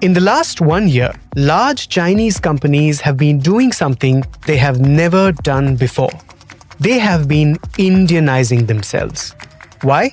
In the last 1 year, large Chinese companies have been doing something they have never done before. They have been Indianizing themselves. Why?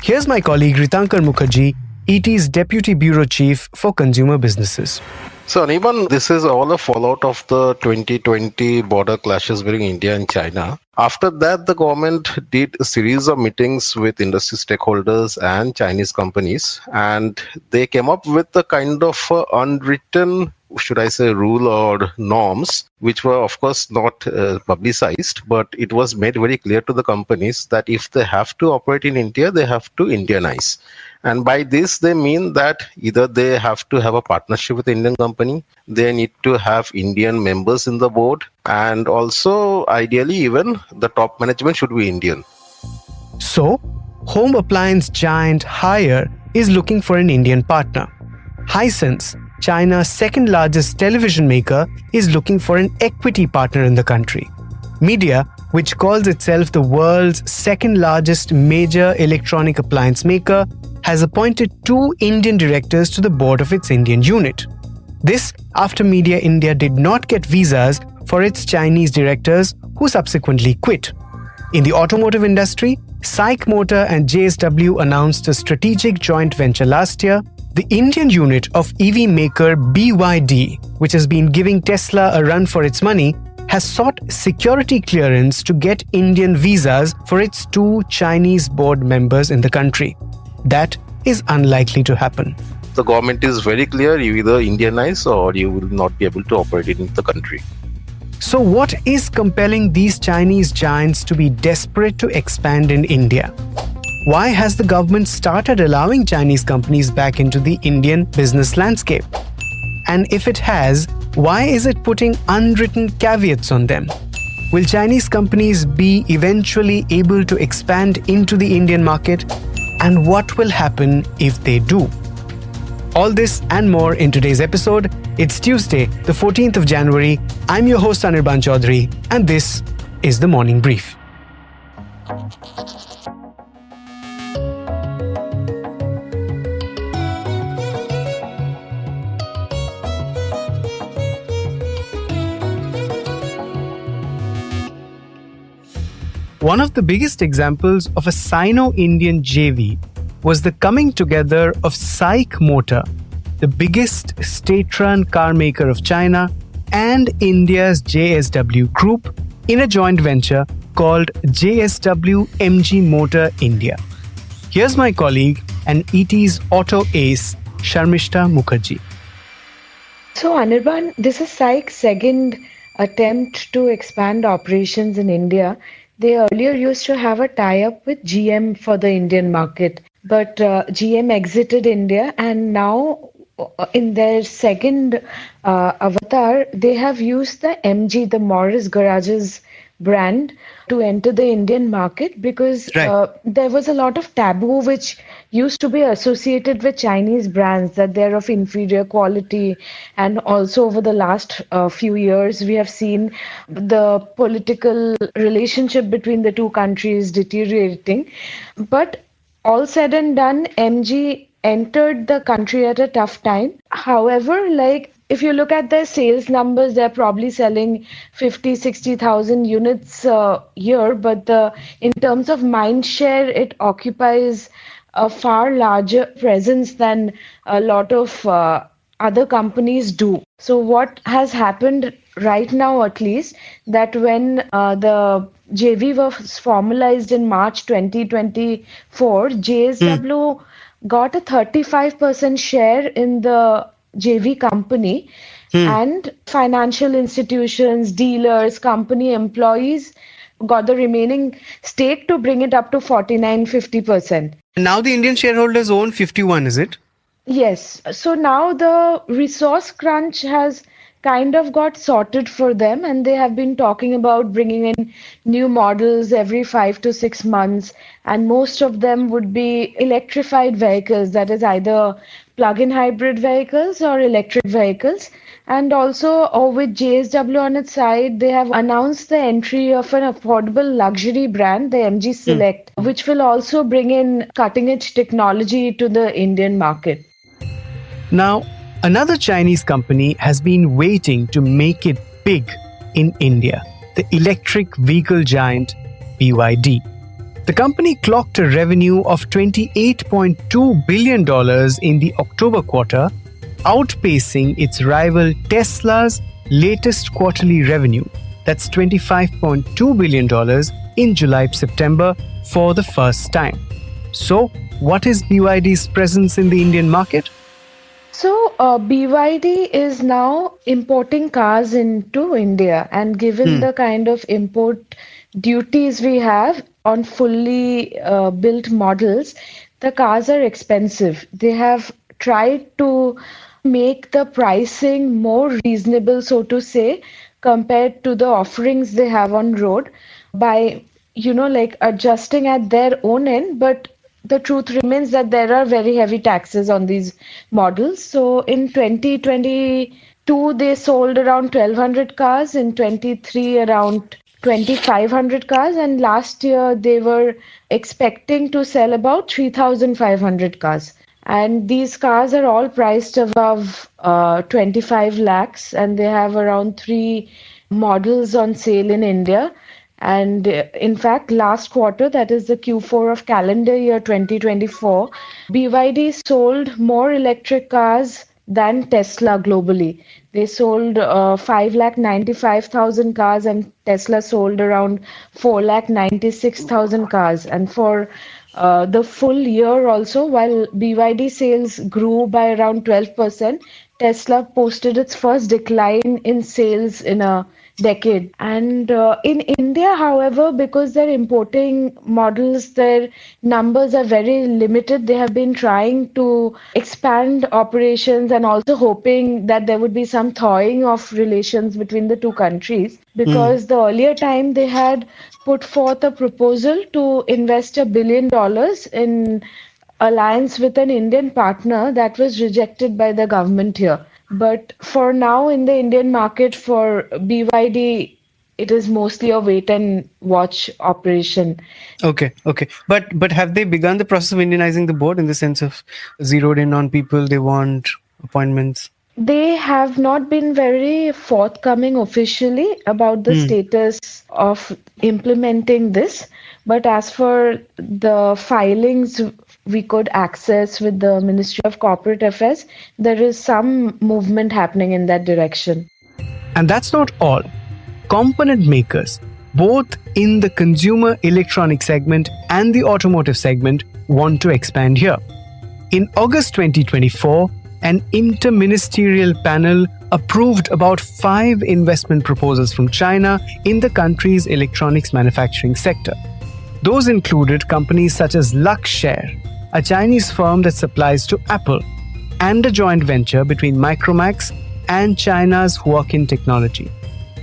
Here's my colleague Ritankar Mukherjee, ET's Deputy Bureau Chief for Consumer Businesses. So, Anirban, this is all a fallout of the 2020 border clashes between India and China. After that, the government did a series of meetings with industry stakeholders and Chinese companies, and they came up with a kind of unwritten, should I say, rule or norms, which were, of course, not publicized, but it was made very clear to the companies that if they have to operate in India, they have to Indianize. And by this, they mean that either they have to have a partnership with the Indian company, they need to have Indian members in the board, and also, ideally, even the top management should be Indian. So, home appliance giant Haier is looking for an Indian partner. Hisense, China's second largest television maker, is looking for an equity partner in the country. Media, which calls itself the world's second largest major electronic appliance maker, has appointed 2 Indian directors to the board of its Indian unit. This after Media India did not get visas for its Chinese directors, who subsequently quit. In the automotive industry, SAIC Motor and JSW announced a strategic joint venture last year. The Indian unit of EV maker BYD, which has been giving Tesla a run for its money, has sought security clearance to get Indian visas for its 2 Chinese board members in the country. That is unlikely to happen. The government is very clear, you either Indianize or you will not be able to operate in the country. So what is compelling these Chinese giants to be desperate to expand in India? Why has the government started allowing Chinese companies back into the Indian business landscape? And if it has, why is it putting unwritten caveats on them? Will Chinese companies be eventually able to expand into the Indian market? And what will happen if they do? All this and more in today's episode. It's Tuesday, the 14th of January. I'm your host Anirban Chaudhary, and this is The Morning Brief. One of the biggest examples of a Sino-Indian JV was the coming together of SAIC Motor, the biggest state-run car maker of China, and India's JSW Group in a joint venture called JSW MG Motor India. Here's my colleague and ET's auto ace, Sharmishta Mukherjee. So Anirban, this is SAIC's second attempt to expand operations in India. They earlier used to have a tie-up with GM for the Indian market, but GM exited India, and now in their second avatar, they have used the MG, the Morris Garages brand, to enter the Indian market because there was a lot of taboo which used to be associated with Chinese brands, that they're of inferior quality. And also over the last few years, we have seen the political relationship between the two countries deteriorating. But all said and done, MG entered the country at a tough time. However, if you look at their sales numbers, they're probably selling 50,000-60,000 units a year. But in terms of mind share, it occupies a far larger presence than a lot of other companies do. So what has happened right now, at least, that when the JV was formalized in March 2024, JSW got a 35% share in the JV company, and financial institutions, dealers, company employees got the remaining stake to bring it up to 49-50%. Now the Indian shareholders own 51, is it? Yes. So now the resource crunch has kind of got sorted for them, and they have been talking about bringing in new models every 5 to 6 months, and most of them would be electrified vehicles, that is either plug-in hybrid vehicles or electric vehicles. And also with JSW on its side, they have announced the entry of an affordable luxury brand, the MG Select, which will also bring in cutting-edge technology to the Indian market. Now, Another Chinese company has been waiting to make it big in India, the electric vehicle giant BYD. The company clocked a revenue of $28.2 billion in the October quarter, outpacing its rival Tesla's latest quarterly revenue, that's $25.2 billion in July-September for the first time. So, what is BYD's presence in the Indian market? So, BYD is now importing cars into India, and given the kind of import duties we have on fully built models, the cars are expensive. They have tried to make the pricing more reasonable, so to say, compared to the offerings they have on road by, like adjusting at their own end. But the truth remains that there are very heavy taxes on these models. So in 2022, they sold around 1,200 cars, in 23 around 2,500 cars, and last year they were expecting to sell about 3,500 cars. And these cars are all priced above 25 lakhs, and they have around three models on sale in India. And in fact, last quarter, that is the Q4 of calendar year 2024, BYD sold more electric cars than Tesla globally. They sold 5,95,000 cars, and Tesla sold around 4,96,000 cars. And for the full year also, while BYD sales grew by around 12%, Tesla posted its first decline in sales in a decade. And in India, however, because they're importing models, their numbers are very limited. They have been trying to expand operations and also hoping that there would be some thawing of relations between the two countries, because the earlier time they had put forth a proposal to invest $1 billion in alliance with an Indian partner that was rejected by the government here. But for now, in the Indian market for BYD, it is mostly a wait and watch operation. Okay. But have they begun the process of Indianizing the board in the sense of zeroed in on people they want, appointments? They have not been very forthcoming officially about the status of implementing this. But as for the filings we could access with the Ministry of Corporate Affairs, there is some movement happening in that direction. And that's not all. Component makers, both in the consumer electronic segment and the automotive segment, want to expand here. In August 2024, an interministerial panel approved about 5 investment proposals from China in the country's electronics manufacturing sector. Those included companies such as Luxshare, a Chinese firm that supplies to Apple, and a joint venture between Micromax and China's Huaqin Technology.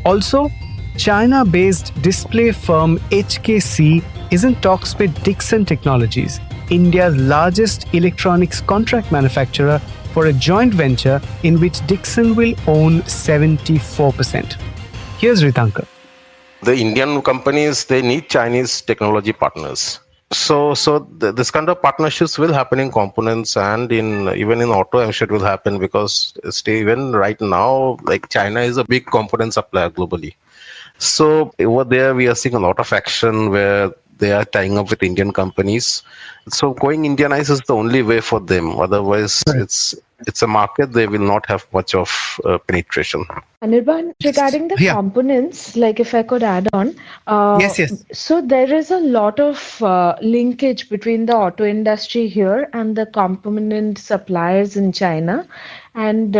Also, China-based display firm HKC is in talks with Dixon Technologies, India's largest electronics contract manufacturer, for a joint venture in which Dixon will own 74%. Here's Ritankar. The Indian companies, they need Chinese technology partners. So this kind of partnerships will happen in components and even in auto. I'm sure it will happen because even right now, like China is a big component supplier globally. So over there, we are seeing a lot of action where they are tying up with Indian companies. So going Indianized is the only way for them. Otherwise, it's a market they will not have much of penetration. Anirban, regarding the components, like if I could add on. Yes. So there is a lot of linkage between the auto industry here and the component suppliers in China. And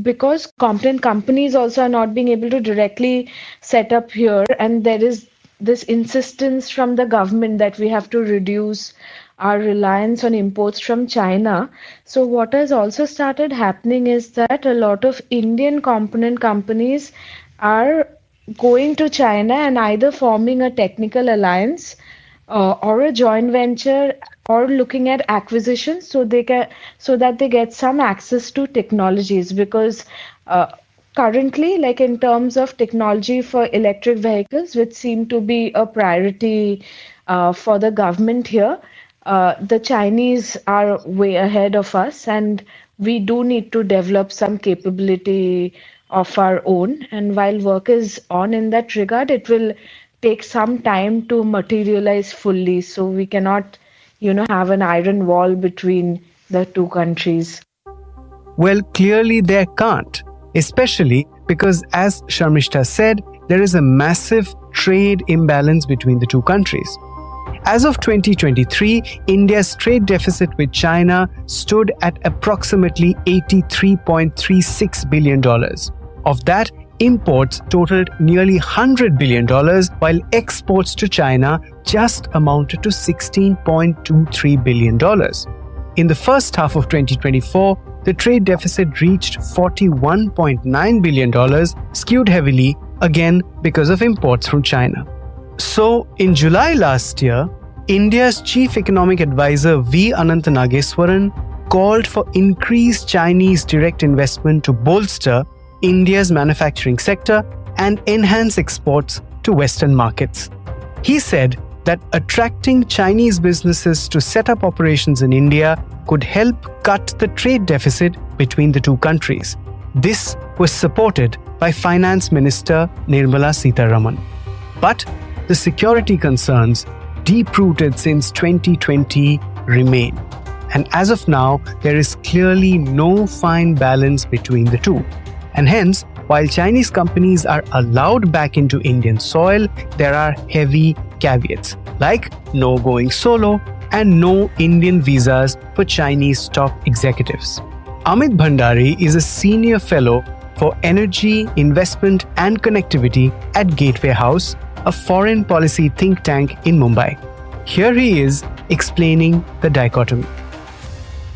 because component companies also are not being able to directly set up here, and there is this insistence from the government that we have to reduce our reliance on imports from China. So what has also started happening is that a lot of Indian component companies are going to China and either forming a technical alliance or a joint venture or looking at acquisitions so that they get some access to technologies, because currently, like in terms of technology for electric vehicles, which seem to be a priority for the government here, the Chinese are way ahead of us. And we do need to develop some capability of our own. And while work is on in that regard, it will take some time to materialize fully. So we cannot, have an iron wall between the two countries. Well, clearly there can't, especially because, as Sharmishta said, there is a massive trade imbalance between the two countries. As of 2023, India's trade deficit with China stood at approximately $83.36 billion. Of that, imports totaled nearly $100 billion, while exports to China just amounted to $16.23 billion. In the first half of 2024, the trade deficit reached $41.9 billion, skewed heavily again because of imports from China. So, in July last year, India's chief economic advisor V. Anantanageswaran called for increased Chinese direct investment to bolster India's manufacturing sector and enhance exports to Western markets. He said that attracting Chinese businesses to set up operations in India could help cut the trade deficit between the two countries. This was supported by Finance Minister Nirmala Sitharaman. But the security concerns, deep-rooted since 2020, remain. And as of now, there is clearly no fine balance between the two. And hence, while Chinese companies are allowed back into Indian soil, there are heavy caveats like no going solo and no Indian visas for Chinese top executives. Amit Bhandari is a senior fellow for energy, investment and connectivity at Gateway House, a foreign policy think tank in Mumbai. Here he is explaining the dichotomy.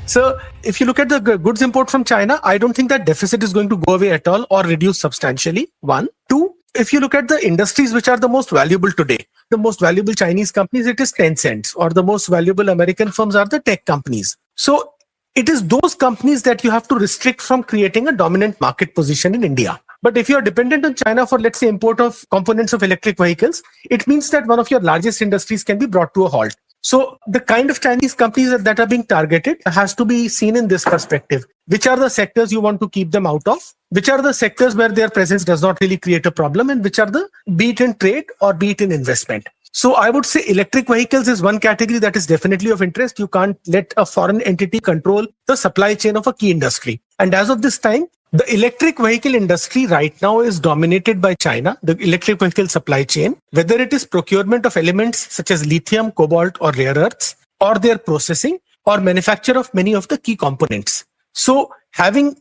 So, if you look at the goods import from China, I don't think that deficit is going to go away at all or reduce substantially. One. Two, if you look at the industries which are the most valuable today, the most valuable Chinese companies, it is Tencent, or the most valuable American firms are the tech companies. So, it is those companies that you have to restrict from creating a dominant market position in India. But if you are dependent on China for, let's say, import of components of electric vehicles, it means that one of your largest industries can be brought to a halt. So the kind of Chinese companies that are being targeted has to be seen in this perspective. Which are the sectors you want to keep them out of? Which are the sectors where their presence does not really create a problem? And which are the, be it in trade or be it in investment? So I would say electric vehicles is one category that is definitely of interest. You can't let a foreign entity control the supply chain of a key industry. And as of this time, the electric vehicle industry right now is dominated by China, the electric vehicle supply chain, whether it is procurement of elements such as lithium, cobalt or rare earths, or their processing or manufacture of many of the key components. So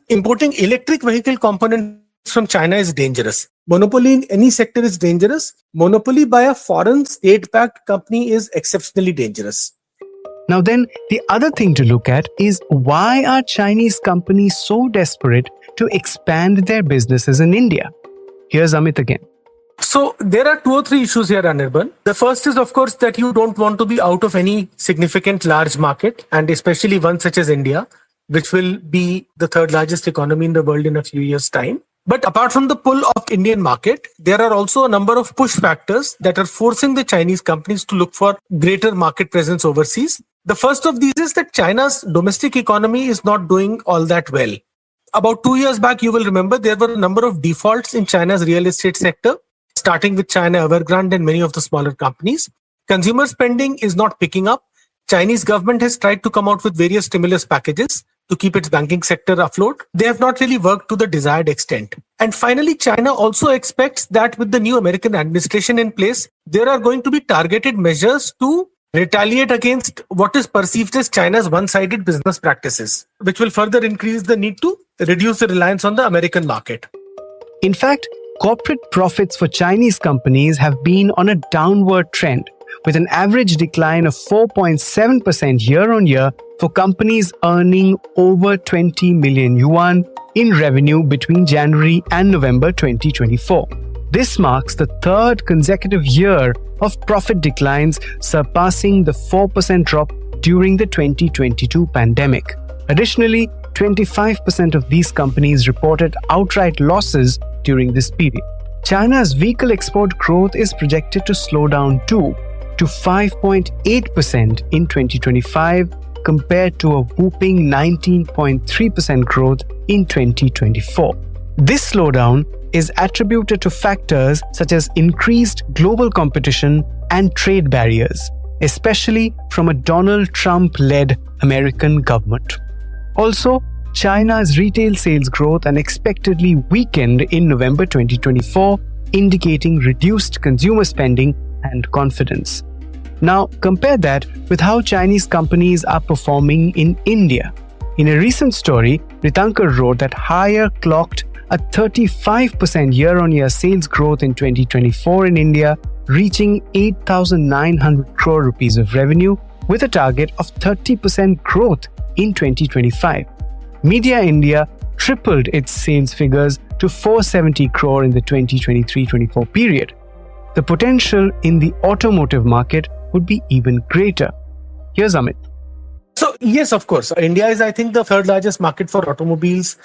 importing electric vehicle components from China is dangerous. Monopoly in any sector is dangerous. Monopoly by a foreign state-backed company is exceptionally dangerous. Now then, the other thing to look at is why are Chinese companies so desperate to expand their businesses in India? Here's Amit again. So there are 2 or 3 issues here, Anirban. The first is, of course, that you don't want to be out of any significant large market, and especially one such as India, which will be the 3rd largest economy in the world in a few years' time. But apart from the pull of Indian market, there are also a number of push factors that are forcing the Chinese companies to look for greater market presence overseas. The first of these is that China's domestic economy is not doing all that well. About 2 years back, you will remember there were a number of defaults in China's real estate sector, starting with China Evergrande and many of the smaller companies. Consumer spending is not picking up. Chinese government has tried to come out with various stimulus packages to keep its banking sector afloat. They have not really worked to the desired extent. And finally, China also expects that with the new American administration in place, there are going to be targeted measures to retaliate against what is perceived as China's one-sided business practices, which will further increase the need to reduce the reliance on the American market. In fact, corporate profits for Chinese companies have been on a downward trend, with an average decline of 4.7% year-on-year for companies earning over 20 million yuan in revenue between January and November 2024. This marks the 3rd consecutive year of profit declines, surpassing the 4% drop during the 2022 pandemic. Additionally, 25% of these companies reported outright losses during this period. China's vehicle export growth is projected to slow down too, to 5.8% in 2025, compared to a whooping 19.3% growth in 2024. This slowdown is attributed to factors such as increased global competition and trade barriers, especially from a Donald Trump-led American government. Also, China's retail sales growth unexpectedly weakened in November 2024, indicating reduced consumer spending and confidence. Now, compare that with how Chinese companies are performing in India. In a recent story, Ritankar wrote that Haier clocked a 35% year-on-year sales growth in 2024 in India, reaching 8,900 crore rupees of revenue with a target of 30% growth in 2025. Media India tripled its sales figures to 470 crore in the 2023-24 period. The potential in the automotive market would be even greater. Here's Amit. So yes, of course, India is, I think, the third largest market for automobiles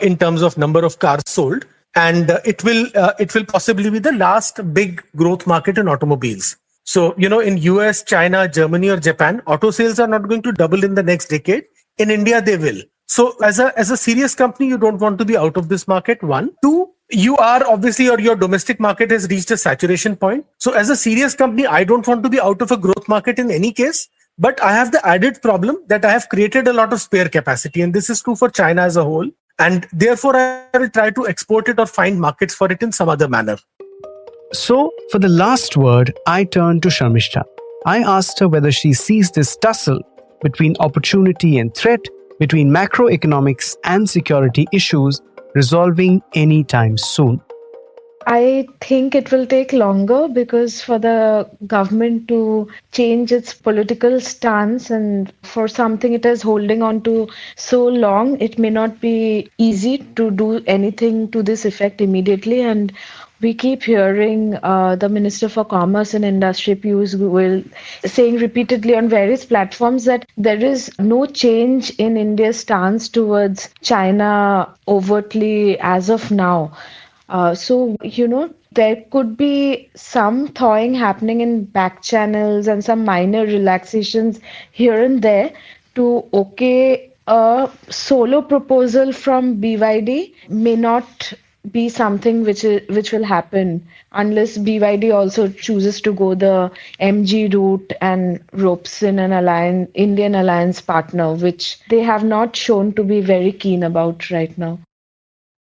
in terms of number of cars sold, and it will possibly be the last big growth market in automobiles. So in US, China, Germany, or Japan, auto sales are not going to double in the next decade. In India, they will. So as a serious company, you don't want to be out of this market. One, two. You are obviously, or your domestic market has reached a saturation point. So as a serious company, I don't want to be out of a growth market in any case. But I have the added problem that I have created a lot of spare capacity, and this is true for China as a whole. And therefore, I will try to export it or find markets for it in some other manner. So, for the last word, I turned to Sharmishta. I asked her whether she sees this tussle between opportunity and threat, between macroeconomics and security issues, resolving anytime soon. I think it will take longer because for the government to change its political stance and for something it is holding on to so long, it may not be easy to do anything to this effect immediately. And we keep hearing the Minister for Commerce and Industry, Piyush Goyal, saying repeatedly on various platforms that there is no change in India's stance towards China overtly as of now. So, there could be some thawing happening in back channels and some minor relaxations here and there to a solo proposal from BYD may not be something which will happen unless BYD also chooses to go the MG route and ropes in an Indian alliance partner, which they have not shown to be very keen about right now.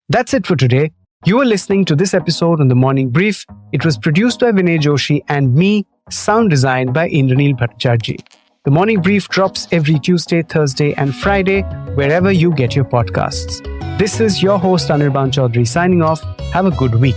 That's it for today. You are listening to this episode on The Morning Brief. It was produced by Vinay Joshi and me, sound designed by Indranil Bhattacharjee. The Morning Brief drops every Tuesday, Thursday, and Friday, wherever you get your podcasts. This is your host, Anirban Chaudhary, signing off. Have a good week.